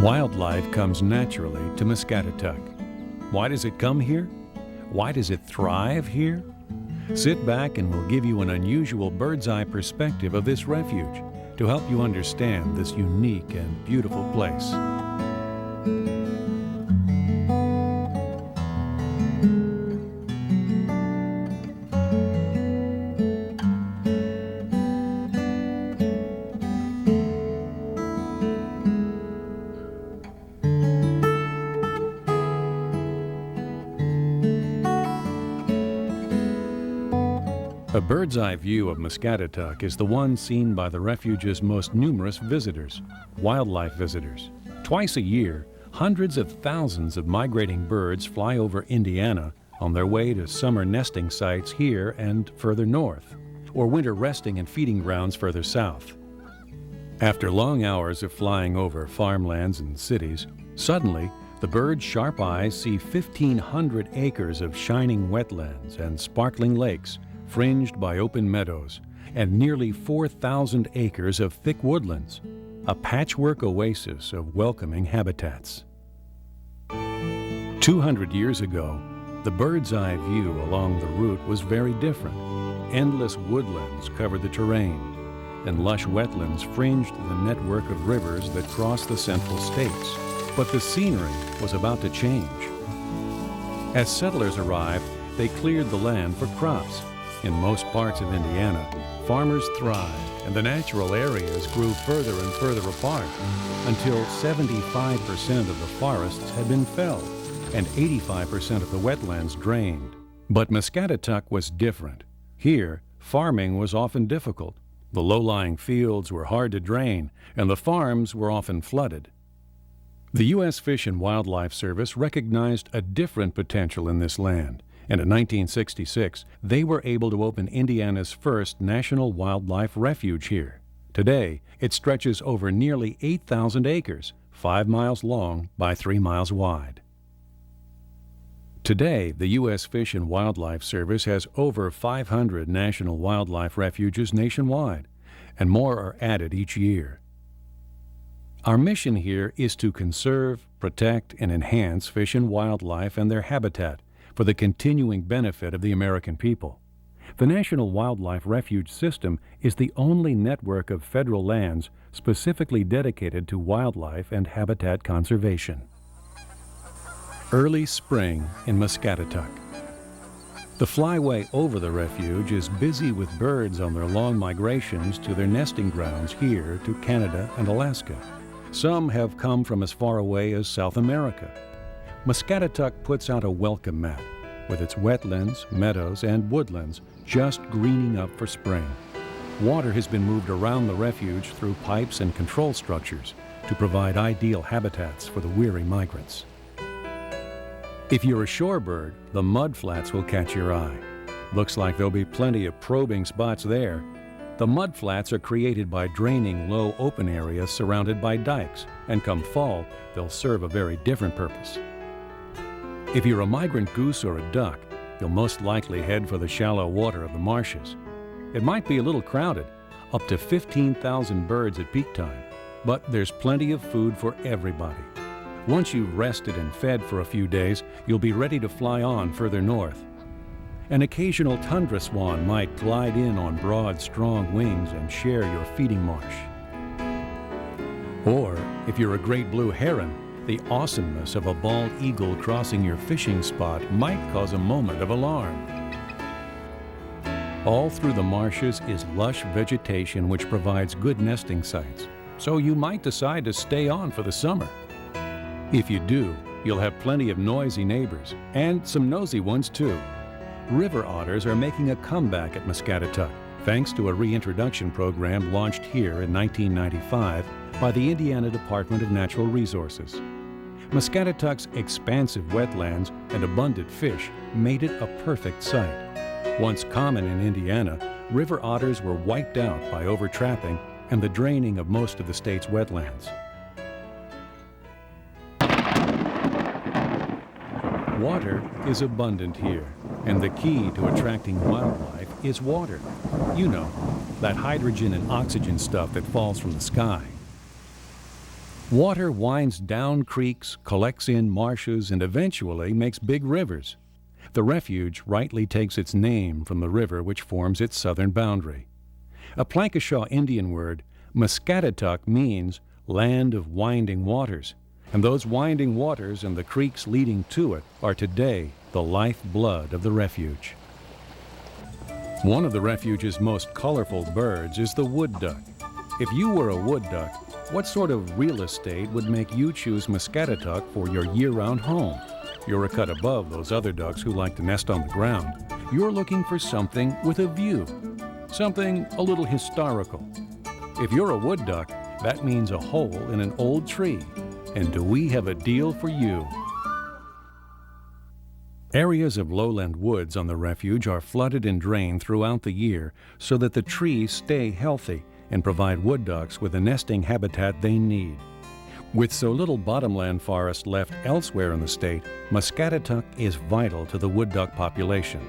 Wildlife comes naturally to Muscatatuck. Why does it come here? Why does it thrive here? Sit back and we'll give you an unusual bird's-eye perspective of this refuge to help you understand this unique and beautiful place. A bird's-eye view of Muscatatuck is the one seen by the refuge's most numerous visitors, wildlife visitors. Twice a year, hundreds of thousands of migrating birds fly over Indiana on their way to summer nesting sites here and further north, or winter resting and feeding grounds further south. After long hours of flying over farmlands and cities, suddenly the bird's sharp eyes see 1,500 acres of shining wetlands and sparkling lakes fringed by open meadows, and nearly 4,000 acres of thick woodlands, a patchwork oasis of welcoming habitats. 200 years ago, the bird's eye view along the route was very different. Endless woodlands covered the terrain, and lush wetlands fringed the network of rivers that crossed the central states. But the scenery was about to change. As settlers arrived, they cleared the land for crops. In most parts of Indiana, farmers thrived, and the natural areas grew further and further apart until 75% of the forests had been felled and 85% of the wetlands drained. But Muscatatuck was different. Here, farming was often difficult. The low-lying fields were hard to drain, and the farms were often flooded. The U.S. Fish and Wildlife Service recognized a different potential in this land, and in 1966, they were able to open Indiana's first national wildlife refuge here. Today, it stretches over nearly 8,000 acres, 5 miles long by 3 miles wide. Today, the U.S. Fish and Wildlife Service has over 500 national wildlife refuges nationwide, and more are added each year. Our mission here is to conserve, protect, and enhance fish and wildlife and their habitat for the continuing benefit of the American people. The National Wildlife Refuge System is the only network of federal lands specifically dedicated to wildlife and habitat conservation. Early spring in Muscatatuck. The flyway over the refuge is busy with birds on their long migrations to their nesting grounds here to Canada and Alaska. Some have come from as far away as South America. Muscatatuck puts out a welcome mat, with its wetlands, meadows, and woodlands just greening up for spring. Water has been moved around the refuge through pipes and control structures to provide ideal habitats for the weary migrants. If you're a shorebird, the mudflats will catch your eye. Looks like there'll be plenty of probing spots there. The mudflats are created by draining low open areas surrounded by dikes, and come fall, they'll serve a very different purpose. If you're a migrant goose or a duck, you'll most likely head for the shallow water of the marshes. It might be a little crowded, up to 15,000 birds at peak time, but there's plenty of food for everybody. Once you've rested and fed for a few days, you'll be ready to fly on further north. An occasional tundra swan might glide in on broad, strong wings and share your feeding marsh. Or, if you're a great blue heron, the awesomeness of a bald eagle crossing your fishing spot might cause a moment of alarm. All through the marshes is lush vegetation which provides good nesting sites, so you might decide to stay on for the summer. If you do, you'll have plenty of noisy neighbors, and some nosy ones too. River otters are making a comeback at Muscatatuck, thanks to a reintroduction program launched here in 1995 by the Indiana Department of Natural Resources. Muscatatuck's expansive wetlands and abundant fish made it a perfect site. Once common in Indiana, river otters were wiped out by overtrapping and the draining of most of the state's wetlands. Water is abundant here, and the key to attracting wildlife is water. You know, that hydrogen and oxygen stuff that falls from the sky. Water winds down creeks, collects in marshes, and eventually makes big rivers. The refuge rightly takes its name from the river which forms its southern boundary. A Plankashaw Indian word, Muscatatuck, means land of winding waters, and those winding waters and the creeks leading to it are today the lifeblood of the refuge. One of the refuge's most colorful birds is the wood duck. If you were a wood duck, what sort of real estate would make you choose Muscatatuck for your year-round home? You're a cut above those other ducks who like to nest on the ground. You're looking for something with a view, something a little historical. If you're a wood duck, that means a hole in an old tree. And do we have a deal for you? Areas of lowland woods on the refuge are flooded and drained throughout the year so that the trees stay healthy and provide wood ducks with the nesting habitat they need. With so little bottomland forest left elsewhere in the state, Muscatatuck is vital to the wood duck population.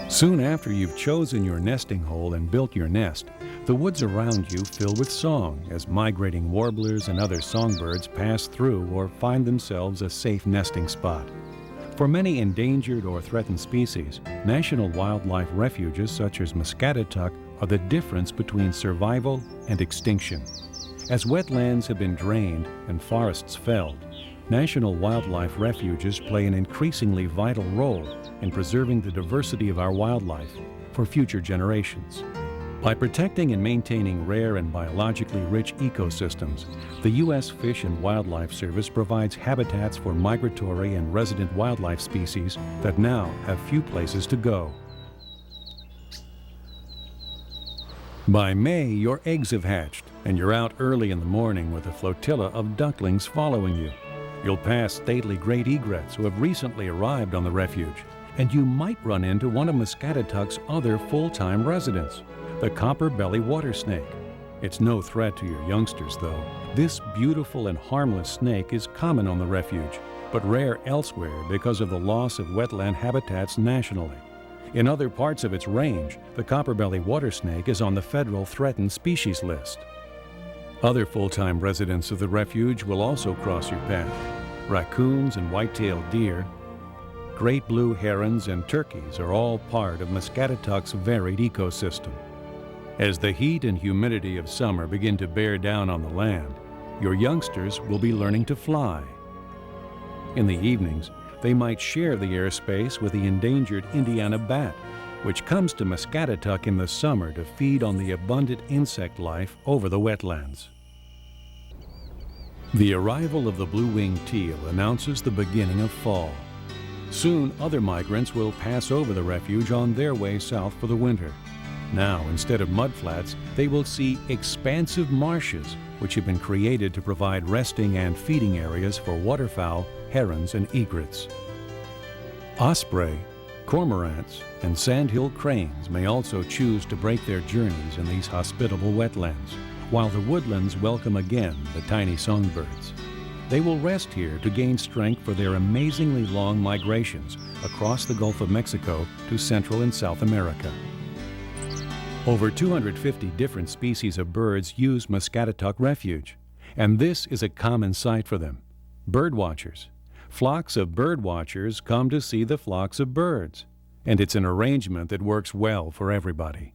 Soon after you've chosen your nesting hole and built your nest, the woods around you fill with song as migrating warblers and other songbirds pass through or find themselves a safe nesting spot. For many endangered or threatened species, national wildlife refuges such as Muscatatuck are the difference between survival and extinction. As wetlands have been drained and forests felled, national wildlife refuges play an increasingly vital role in preserving the diversity of our wildlife for future generations. By protecting and maintaining rare and biologically rich ecosystems, the U.S. Fish and Wildlife Service provides habitats for migratory and resident wildlife species that now have few places to go. By May, your eggs have hatched, and you're out early in the morning with a flotilla of ducklings following you. You'll pass stately great egrets who have recently arrived on the refuge, and you might run into one of Muscatatuck's other full-time residents, the copper-belly water snake. It's no threat to your youngsters, though. This beautiful and harmless snake is common on the refuge, but rare elsewhere because of the loss of wetland habitats nationally. In other parts of its range, the copper-belly water snake is on the federal threatened species list. Other full-time residents of the refuge will also cross your path. Raccoons and white-tailed deer, great blue herons and turkeys are all part of Muscatatuck's varied ecosystem. As the heat and humidity of summer begin to bear down on the land, your youngsters will be learning to fly. In the evenings, they might share the airspace with the endangered Indiana bat, which comes to Muscatatuck in the summer to feed on the abundant insect life over the wetlands. The arrival of the blue-winged teal announces the beginning of fall. Soon, other migrants will pass over the refuge on their way south for the winter. Now, instead of mudflats, they will see expansive marshes, which have been created to provide resting and feeding areas for waterfowl, herons, and egrets. Osprey, cormorants, and sandhill cranes may also choose to break their journeys in these hospitable wetlands, while the woodlands welcome again the tiny songbirds. They will rest here to gain strength for their amazingly long migrations across the Gulf of Mexico to Central and South America. Over 250 different species of birds use Muscatatuck Refuge, and this is a common sight for them. Bird watchers. Flocks of bird watchers come to see the flocks of birds, and it's an arrangement that works well for everybody.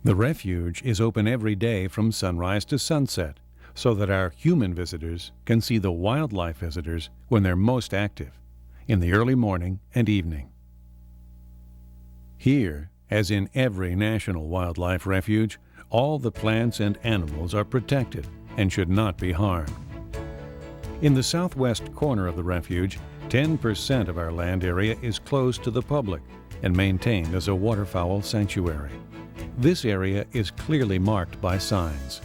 The refuge is open every day from sunrise to sunset, so that our human visitors can see the wildlife visitors when they're most active, in the early morning and evening. Here, as in every national wildlife refuge, all the plants and animals are protected and should not be harmed. In the southwest corner of the refuge, 10% of our land area is closed to the public and maintained as a waterfowl sanctuary. This area is clearly marked by signs.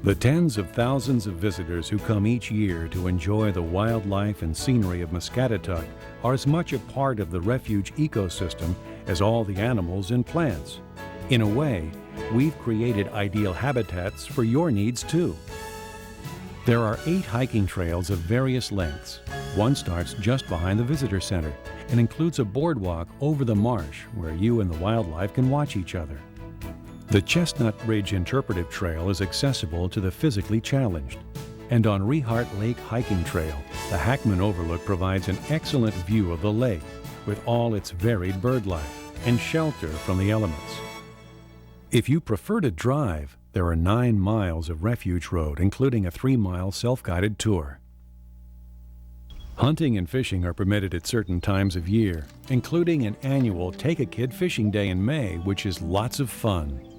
The tens of thousands of visitors who come each year to enjoy the wildlife and scenery of Muscatatuck are as much a part of the refuge ecosystem as all the animals and plants. In a way, we've created ideal habitats for your needs too. There are 8 hiking trails of various lengths. One starts just behind the visitor center and includes a boardwalk over the marsh where you and the wildlife can watch each other. The Chestnut Ridge Interpretive Trail is accessible to the physically challenged. And on Rehart Lake Hiking Trail, the Hackman Overlook provides an excellent view of the lake with all its varied bird life and shelter from the elements. If you prefer to drive, there are 9 miles of Refuge Road, including a 3-mile self-guided tour. Hunting and fishing are permitted at certain times of year, including an annual Take a Kid Fishing Day in May, which is lots of fun.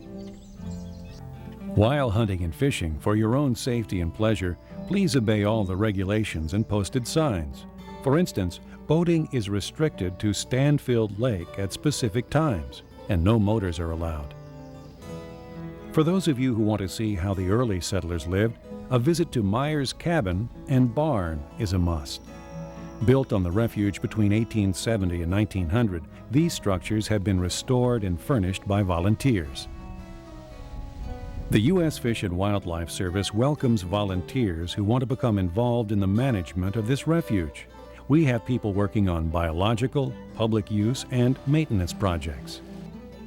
While hunting and fishing, for your own safety and pleasure, please obey all the regulations and posted signs. For instance, boating is restricted to Stanfield Lake at specific times, and no motors are allowed. For those of you who want to see how the early settlers lived, a visit to Myers Cabin and Barn is a must. Built on the refuge between 1870 and 1900, these structures have been restored and furnished by volunteers. The U.S. Fish and Wildlife Service welcomes volunteers who want to become involved in the management of this refuge. We have people working on biological, public use, and maintenance projects.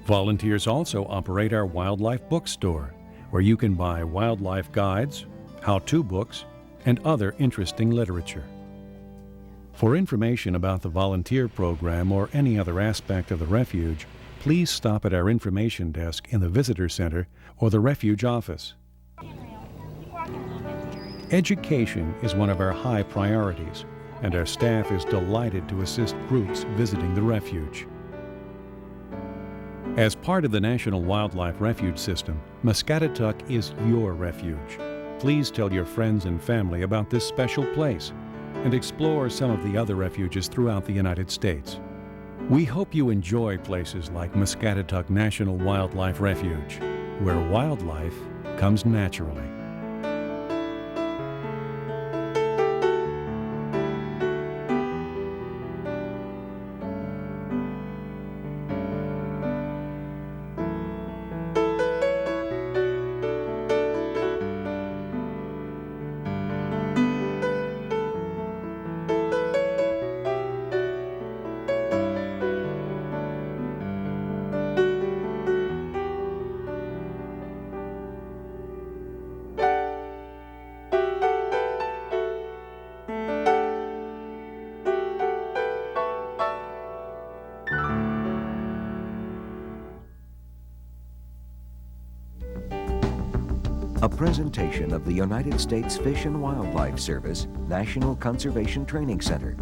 Volunteers also operate our wildlife bookstore, where you can buy wildlife guides, how-to books, and other interesting literature. For information about the volunteer program or any other aspect of the refuge, please stop at our information desk in the Visitor Center or the Refuge office. Education is one of our high priorities, and our staff is delighted to assist groups visiting the refuge. As part of the National Wildlife Refuge System, Muscatatuck is your refuge. Please tell your friends and family about this special place and explore some of the other refuges throughout the United States. We hope you enjoy places like Muscatatuck National Wildlife Refuge, where wildlife comes naturally. A presentation of the United States Fish and Wildlife Service National Conservation Training Center.